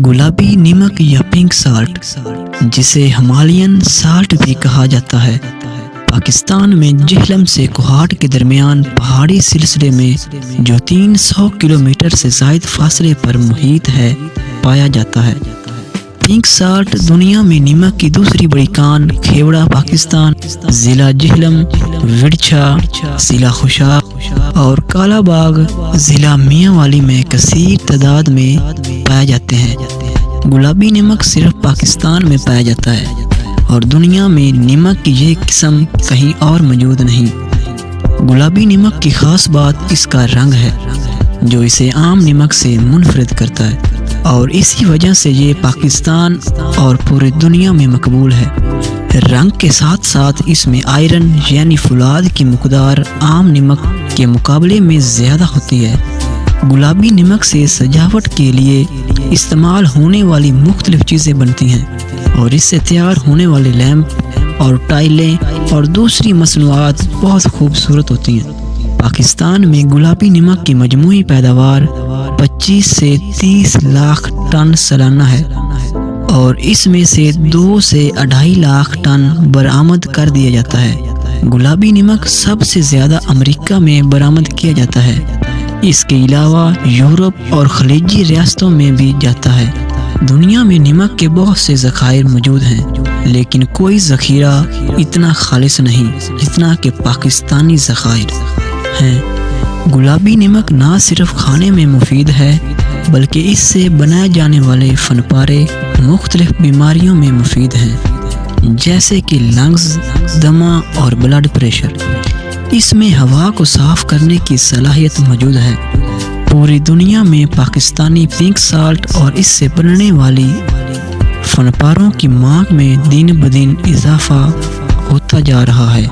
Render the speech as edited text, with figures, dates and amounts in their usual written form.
گلابی نمک یا پنک سالٹ، جسے ہمالین سالٹ بھی کہا جاتا ہے، پاکستان میں جہلم سے کوہاٹ کے درمیان پہاڑی سلسلے میں جو 300 کلومیٹر سے زائد فاصلے پر محیط ہے پایا جاتا ہے۔ پنک سالٹ دنیا میں نمک کی دوسری بڑی کان کھیوڑا پاکستان، ضلع جہلم، وڑچھا ضلع خوشاک اور کالا باغ ضلع میاں والی میں کثیر تعداد میں پائے جاتے ہیں۔ گلابی نمک صرف پاکستان میں پایا جاتا ہے اور دنیا میں نمک کی یہ قسم کہیں اور موجود نہیں۔ گلابی نمک کی خاص بات اس کا رنگ ہے، جو اسے عام نمک سے منفرد کرتا ہے، اور اسی وجہ سے یہ پاکستان اور پوری دنیا میں مقبول ہے۔ رنگ کے ساتھ ساتھ اس میں آئرن یعنی فولاد کی مقدار عام نمک کے مقابلے میں زیادہ ہوتی ہے۔ گلابی نمک سے سجاوٹ کے لیے استعمال ہونے والی مختلف چیزیں بنتی ہیں، اور اس سے تیار ہونے والے لیمپ اور ٹائلیں اور دوسری مصنوعات بہت خوبصورت ہوتی ہیں۔ پاکستان میں گلابی نمک کی مجموعی پیداوار 25 سے 30 لاکھ ٹن سالانہ ہے، اور اس میں سے 2 سے 2.5 لاکھ ٹن برآمد کر دیا جاتا ہے۔ گلابی نمک سب سے زیادہ امریکہ میں برآمد کیا جاتا ہے، اس کے علاوہ یورپ اور خلیجی ریاستوں میں بھی جاتا ہے۔ دنیا میں نمک کے بہت سے ذخائر موجود ہیں، لیکن کوئی ذخیرہ اتنا خالص نہیں جتنا کہ پاکستانی ذخائر ہیں۔ گلابی نمک نہ صرف کھانے میں مفید ہے، بلکہ اس سے بنائے جانے والے فن پارے مختلف بیماریوں میں مفید ہیں، جیسے کہ لنگز، دمہ اور بلڈ پریشر۔ اس میں ہوا کو صاف کرنے کی صلاحیت موجود ہے۔ پوری دنیا میں پاکستانی پنک سالٹ اور اس سے بننے والی فن پاروں کی مانگ میں دن بدن اضافہ ہوتا جا رہا ہے۔